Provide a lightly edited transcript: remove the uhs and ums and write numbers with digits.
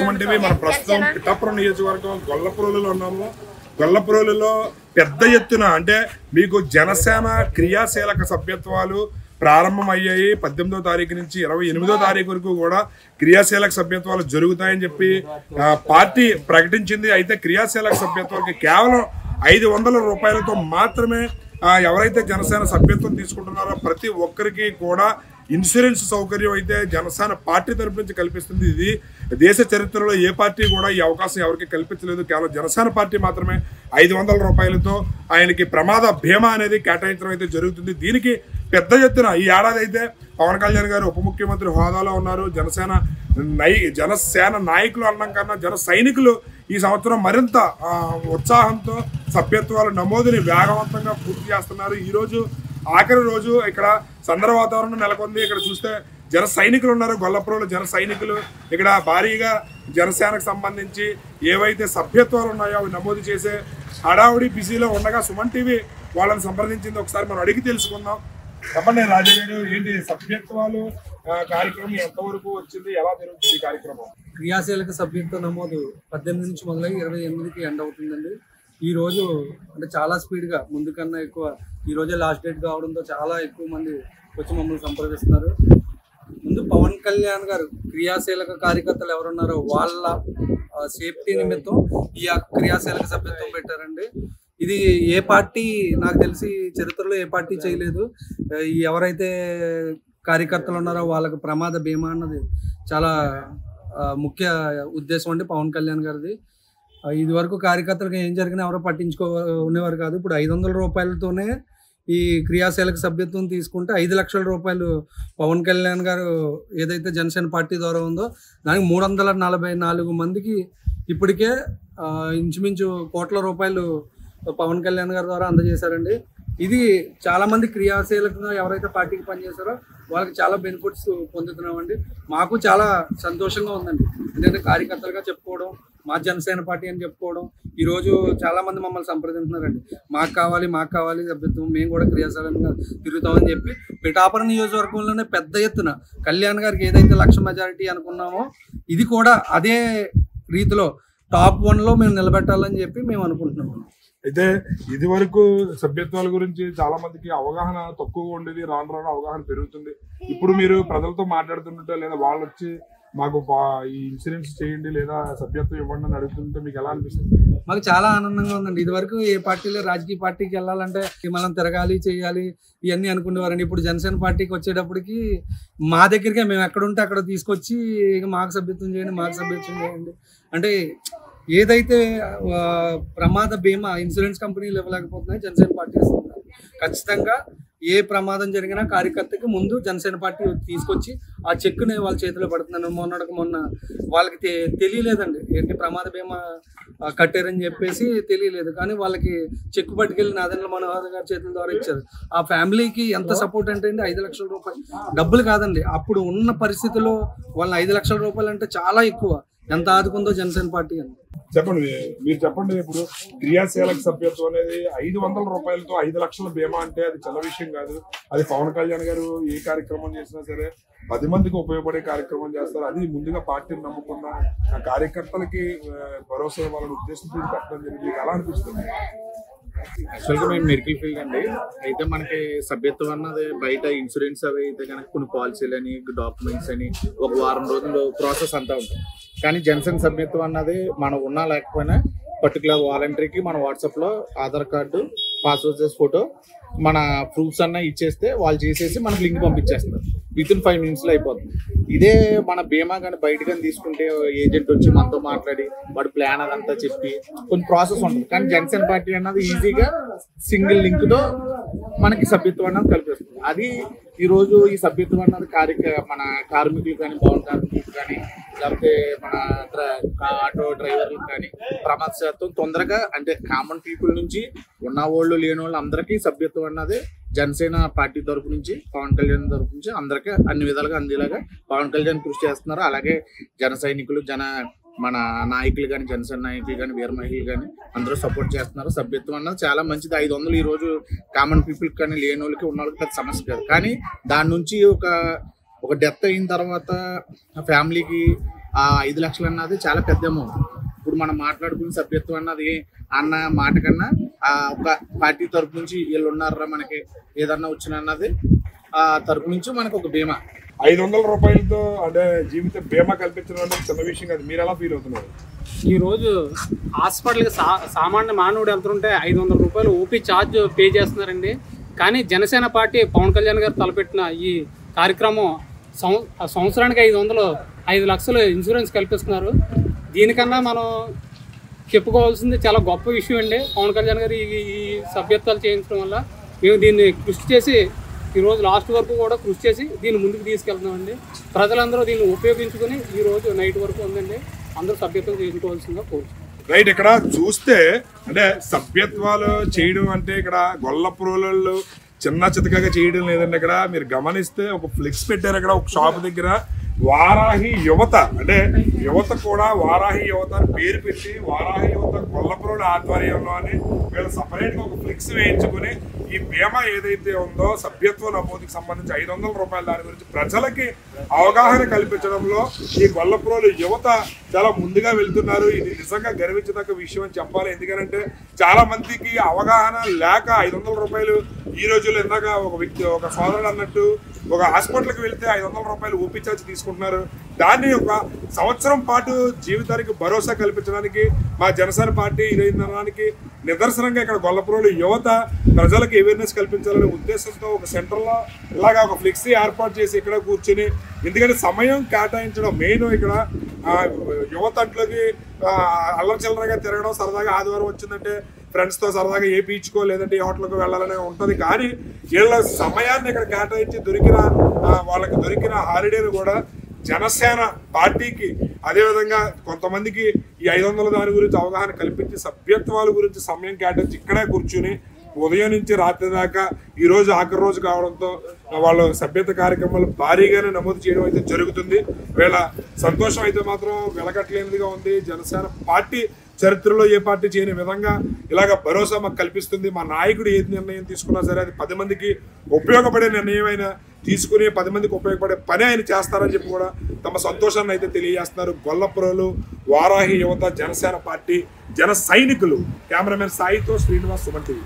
సుమన్ మన ప్రస్తుతం పిఠాపురం నియోజకవర్గం గొల్లప్రోలులో ఉన్నాము. గొల్లప్రోలులో పెద్ద ఎత్తున అంటే మీకు జనసేన క్రియాశీలక సభ్యత్వాలు ప్రారంభమయ్యాయి. 18వ తారీఖు నుంచి 28వ తారీఖు వరకు కూడా క్రియాశీలక సభ్యత్వాలు జరుగుతాయని చెప్పి పార్టీ ప్రకటించింది. అయితే క్రియాశీలక సభ్యత్వాలకి కేవలం 500 రూపాయలతో మాత్రమే ఎవరైతే జనసేన సభ్యత్వం తీసుకుంటున్నారో ప్రతి ఒక్కరికి కూడా ఇన్సూరెన్స్ సౌకర్యం అయితే జనసేన పార్టీ తరపు నుంచి కల్పిస్తుంది. ఇది దేశ చరిత్రలో ఏ పార్టీ కూడా ఈ అవకాశం ఎవరికి కల్పించలేదు. కేవలం జనసేన పార్టీ మాత్రమే 500 రూపాయలతో ఆయనకి ప్రమాద బీమా అనేది కేటాయించడం అయితే జరుగుతుంది. దీనికి పెద్ద ఎత్తున ఈ ఏడాది అయితే పవన్ కళ్యాణ్ గారు ఉప ముఖ్యమంత్రి హోదాలో ఉన్నారు. జనసేన నాయకులు అన్నం కన్నా జన సైనికులు ఈ సంవత్సరం మరింత ఉత్సాహంతో సభ్యత్వాల నమోదుని వేగవంతంగా పూర్తి చేస్తున్నారు. ఈరోజు ఆఖరి రోజు ఇక్కడ సందర్భ వాతావరణం నెలకొంది. ఇక్కడ చూస్తే జన సైనికులు ఉన్నారు. గొల్లప్రోలు జన సైనికులు ఇక్కడ భారీగా జనసేనకు సంబంధించి ఏవైతే సభ్యత్వాలు ఉన్నాయో అవి నమోదు చేసే హడావుడి బిజీలో ఉండగా సుమన్ టీవీ వాళ్ళని సంప్రదించింది. ఒకసారి మనం అడిగి తెలుసుకుందాం. చెప్పండి రాజా గారు, ఏంటి సభ్యత్వాలు కార్యక్రమం ఎంతవరకు వచ్చింది, ఎలా జరుగుతుంది ఈ కార్యక్రమం? క్రియాశీలక సభ్యత్వ నమోదు 18 నుంచి మొదలై 28కి ఎండ్ అవుతుందండి. ఈ రోజు అంటే చాలా స్పీడ్గా ముందు కన్నా ఎక్కువ ఈ రోజే లాస్ట్ డేట్ కావడంతో చాలా ఎక్కువ మంది వచ్చి మమ్మల్ని సంప్రదిస్తున్నారు. ముందు పవన్ కళ్యాణ్ గారు క్రియాశీలక కార్యకర్తలు ఎవరున్నారో వాళ్ళ సేఫ్టీ నిమిత్తం ఈ క్రియాశీలక సభ్యత్వం పెట్టారండి. ఇది ఏ పార్టీ నాకు తెలిసి చరిత్రలో ఏ పార్టీ చేయలేదు. ఎవరైతే కార్యకర్తలు ఉన్నారో వాళ్ళకి ప్రమాద బీమా అన్నది చాలా ముఖ్య ఉద్దేశం అండి పవన్ కళ్యాణ్ గారిది. ఇది వరకు కార్యకర్తలకు ఏం జరిగినా ఎవరో ఉండేవారు కాదు. ఇప్పుడు 500 రూపాయలతోనే ఈ క్రియాశీలక సభ్యత్వం తీసుకుంటే 5 లక్షల రూపాయలు పవన్ కళ్యాణ్ గారు ఏదైతే జనసేన పార్టీ ద్వారా ఉందో దానికి 344 మందికి ఇప్పటికే ఇంచుమించు కోట్ల రూపాయలు పవన్ కళ్యాణ్ గారి ద్వారా అందజేశారండి. ఇది చాలామంది క్రియాశీలకంగా ఎవరైతే పార్టీకి పనిచేశారో వాళ్ళకి చాలా బెనిఫిట్స్ పొందుతున్నామండి. మాకు చాలా సంతోషంగా ఉందండి. ఎందుకంటే కార్యకర్తలుగా చెప్పుకోవడం, మా జనసేన పార్టీ అని చెప్పుకోవడం, ఈరోజు చాలామంది మమ్మల్ని సంప్రదించుతున్నారండి. మాకు కావాలి సభ్యత్వం, మేము కూడా క్రియాశీలంగా తిరుగుతామని చెప్పి పిఠాపురం నియోజకవర్గంలోనే పెద్ద ఎత్తున కళ్యాణ్ గారికి ఏదైతే 1,00,000 మెజారిటీ అనుకున్నామో ఇది కూడా అదే రీతిలో టాప్ 1లో మేము నిలబెట్టాలని చెప్పి మేము అనుకుంటున్నాము. అయితే ఇది వరకు సభ్యత్వాల గురించి చాలా మందికి అవగాహన తక్కువగా ఉండేది. రాను రాను అవగాహన పెరుగుతుంది. ఇప్పుడు మీరు ప్రజలతో మాట్లాడుతుంటే లేదా వాళ్ళు వచ్చి మాకు ఈ ఇన్సూరెన్స్ చేయండి లేదా సభ్యత్వం ఇవ్వండి అని అడుగుతుంటే మీకు ఎలా అనిపిస్తుంది? మాకు చాలా ఆనందంగా ఉందండి. ఇది వరకు ఏ పార్టీలో రాజకీయ పార్టీకి వెళ్ళాలంటే మనం తిరగాలి చేయాలి ఇవన్నీ అనుకునేవారండి. ఇప్పుడు జనసేన పార్టీకి వచ్చేటప్పటికి మా దగ్గరికి మేము ఎక్కడుంటే అక్కడ తీసుకొచ్చి మాకు సభ్యత్వం చేయండి అంటే ఏదైతే ప్రమాద బీమా ఇన్సూరెన్స్ కంపెనీలు ఇవ్వలేకపోతున్నాయి జనసేన పార్టీ ఇస్తున్నారు. ఖచ్చితంగా ఏ ప్రమాదం జరిగినా కార్యకర్తకి ముందు జనసేన పార్టీ తీసుకొచ్చి ఆ చెక్కుని వాళ్ళ చేతిలో పడుతున్నాను. మొన్న వాళ్ళకి తెలియలేదండి ఏంటి ప్రమాద బీమా కట్టారని చెప్పేసి తెలియలేదు. కానీ వాళ్ళకి చెక్కు పట్టుకెళ్ళి నాదెండ్ల మనోహర్ గారి చేతుల ద్వారా ఇచ్చారు. ఆ ఫ్యామిలీకి ఎంత సపోర్ట్ అంటే 5 లక్షల రూపాయలు డబ్బులు కాదండి. అప్పుడు ఉన్న పరిస్థితుల్లో వాళ్ళ 5 లక్షల రూపాయలు అంటే చాలా ఎక్కువ. ఎంత ఆదుకుందో జనసేన పార్టీ అని చెప్పండి. మీరు చెప్పండి. ఇప్పుడు క్రియాశీలక సభ్యత్వం అనేది 500 రూపాయలతో 5 లక్షల బీమా అంటే అది చిన్న విషయం కాదు. అది పవన్ కళ్యాణ్ గారు ఏ కార్యక్రమం చేసినా సరే 10 మందికి ఉపయోగపడే కార్యక్రమం చేస్తారు. అది ముందుగా పార్టీని నమ్ముకున్న కార్యకర్తలకి భరోసా వాళ్ళని ఉద్దేశంతో పెట్టడం జరిగింది. ఎలా అనిపిస్తుంది? యాక్చువల్గా మేము మెడికల్ ఫీల్డ్ అండి. అయితే మనకి సభ్యత్వం అన్నది బయట ఇన్సూరెన్స్ అవి అయితే కనుక కొన్ని పాలసీలు అని డాక్యుమెంట్స్ అని ఒక వారం రోజులు ప్రాసెస్ అంతా ఉంటుంది. కానీ జనసేన సభ్యత్వం అన్నది మనం ఉన్నా లేకపోయినా పర్టికులర్ వాలంటరీకి మన వాట్సాప్లో Aadhaar card, passport size photo, మన ప్రూఫ్స్ అన్న ఇచ్చేస్తే వాళ్ళు చేసేసి మనకు లింక్ పంపించేస్తారు. వితిన్ 5 minutesలో అయిపోతుంది. ఇదే మన బీమా కానీ బయట కానీ తీసుకుంటే ఏజెంట్ వచ్చి మనతో మాట్లాడి వాడి ప్లాన్ అదంతా చెప్పి కొన్ని ప్రాసెస్ ఉంటుంది. కానీ జనసేన పార్టీ అన్నది ఈజీగా సింగిల్ లింక్తో మనకి సభ్యత్వం అన్నది కల్పిస్తుంది. అది ఈరోజు ఈ సభ్యత్వం అన్నది మన కార్మికులు కానీ, భవన కార్మికులు కానీ, లేకపోతే మన ఆటో డ్రైవర్లకు కానీ ప్రమాదశాతం తొందరగా అంటే కామన్ పీపుల్ నుంచి ఉన్నవాళ్ళు లేని వాళ్ళు అందరికీ సభ్యత్వం అన్నది జనసేన పార్టీ తరపు నుంచి, పవన్ కళ్యాణ్ తరపు నుంచి అందరికీ అన్ని విధాలుగా అందేలాగా పవన్ కళ్యాణ్ కృషి చేస్తున్నారు. అలాగే జన సైనికులు, మన నాయకులు కానీ, జనసేన నాయకులు కానీ, వీర మహిళలు కానీ అందరూ సపోర్ట్ చేస్తున్నారు. సభ్యత్వం అన్నది చాలా మంచిది. 500 ఈ రోజు కామన్ పీపుల్కి కానీ, లేని వాళ్ళకి, ఉన్న వాళ్ళకి పెద్ద సమస్య కాదు. కానీ దాని నుంచి ఒక డెత్ అయిన తర్వాత ఫ్యామిలీకి 5 లక్షలు అన్నది చాలా పెద్ద అమౌంట్. ఇప్పుడు మనం మాట్లాడుకున్న సభ్యత్వం అన్నది అన్న మాట కన్నా ఒక పార్టీ తరపు నుంచి వీళ్ళు ఉన్నారా మనకి ఏదన్నా వచ్చిన అన్నది ఆ తరపు నుంచి మనకు ఒక బీమా 500 రూపాయలతో అంటే జీవిత బీమా కల్పించడం అనేది చిన్న విషయం కాదు. మీరు ఎలా ఫీల్ అవుతున్నారు? ఈరోజు హాస్పిటల్కి సామాన్య మానవుడు వెళ్తుంటే 500 రూపాయలు ఓపీ ఛార్జ్ పే చేస్తున్నారండి. కానీ జనసేన పార్టీ పవన్ కళ్యాణ్ గారు తలపెట్టిన ఈ కార్యక్రమం సంవత్సరానికి 5 లక్షలు ఇన్సూరెన్స్ కల్పిస్తున్నారు. దీనికన్నా మనం చెప్పుకోవాల్సింది చాలా గొప్ప విషయం అండి. పవన్ కళ్యాణ్ గారు ఈ సభ్యత్వాలు చేయించడం వల్ల మేము దీన్ని కృషి చేసి ఈరోజు లాస్ట్ వరకు కూడా కృషి చేసి దీన్ని ముందుకు తీసుకెళ్తున్నామండి. ప్రజలందరూ దీన్ని ఉపయోగించుకుని ఈరోజు నైట్ వరకు ఉందండి. అందరూ సభ్యత్వం చేసుకోవాల్సిందిగా కోరుతున్నాం. రైట్, ఇక్కడ చూస్తే అంటే సభ్యత్వాలు చేయడం అంటే ఇక్కడ గొల్లప్రోలు చిన్న చితకగా చేయడం లేదండి. ఇక్కడ మీరు గమనిస్తే ఒక ఫ్లెక్స్ పెట్టారు అక్కడ ఒక షాప్ దగ్గర, వారాహి యువత అంటే యువత కూడా వారాహి యువత అని పేరు పెట్టి వారాహి యువత గొల్లప్రోలు ఆధ్వర్యంలో అని వీళ్ళు సపరేట్గా ఒక ఫ్లెక్స్ వేయించుకుని ఈ బీమా ఏదైతే ఉందో సభ్యత్వ నమోదుకి సంబంధించి 500 రూపాయల దాని గురించి ప్రజలకి అవగాహన కల్పించడంలో ఈ గొల్లప్రోలు యువత చాలా ముందుగా వెళ్తున్నారు. ఇది నిజంగా గర్వించదగ్గ విషయం అని చెప్పాలి. ఎందుకంటే చాలా మందికి అవగాహన లేక 500 రూపాయలు ఈ రోజుల్లో ఇందాక ఒక సోదరుడు అన్నట్టు ఒక హాస్పిటల్కి వెళ్తే 500 రూపాయలు ఓపీ ఛార్జ్ తీసుకుంటున్నారు. దాన్ని ఒక సంవత్సరం పాటు జీవితానికి భరోసా కల్పించడానికి మా జనసేన పార్టీ ఇదైందనడానికి నిదర్శనంగా ఇక్కడ గొల్లప్రోలు యువత ప్రజలకు అవేర్నెస్ కల్పించాలనే ఉద్దేశంతో ఒక సెంటర్లో ఇలాగా ఒక ఫ్లెక్సీ ఏర్పాటు చేసి ఇక్కడ కూర్చుని, ఎందుకంటే సమయం కేటాయించడం మెయిన్ ఇక్కడ యువత అంట్లోకి అల్లచిల్లరగా తిరగడం, సరదాగా ఆదివారం వచ్చిందంటే ఫ్రెండ్స్తో సరదాగా ఏ బీచ్కో లేదంటే ఏ హోటల్కో వెళ్ళాలనే ఉంటుంది. కానీ వీళ్ళ సమయాన్ని ఇక్కడ కేటాయించి వాళ్ళకి దొరికిన హాలిడేని కూడా జనసేన పార్టీకి అదేవిధంగా కొంతమందికి ఈ 500 దాని గురించి అవగాహన కల్పించి సభ్యత్వాల గురించి సమయం కేటాయించి ఇక్కడే కూర్చుని ఉదయం నుంచి రాత్రి దాకా ఈరోజు ఆఖరి రోజు కావడంతో వాళ్ళు సభ్యత కార్యక్రమాలు భారీగానే నమోదు చేయడం అయితే జరుగుతుంది. వీళ్ళ సంతోషం అయితే మాత్రం వెలకట్లేనిదిగా ఉంది. జనసేన పార్టీ చరిత్రలో ఏ పార్టీ చేయని విధంగా ఇలాగ భరోసా మాకు కల్పిస్తుంది. మా నాయకుడు ఏది నిర్ణయం తీసుకున్నా సరే అది 10 మందికి ఉపయోగపడే నిర్ణయం అయినా తీసుకుని 10 మందికి ఉపయోగపడే పని ఆయన చేస్తారని చెప్పి కూడా తమ సంతోషాన్ని అయితే తెలియజేస్తున్నారు గొల్లప్రోలు వారాహి యువత జనసేన పార్టీ జన సైనికులు. కెమెరామెన్ సాయితో శ్రీనివాస్, సుమన్ టీవీ.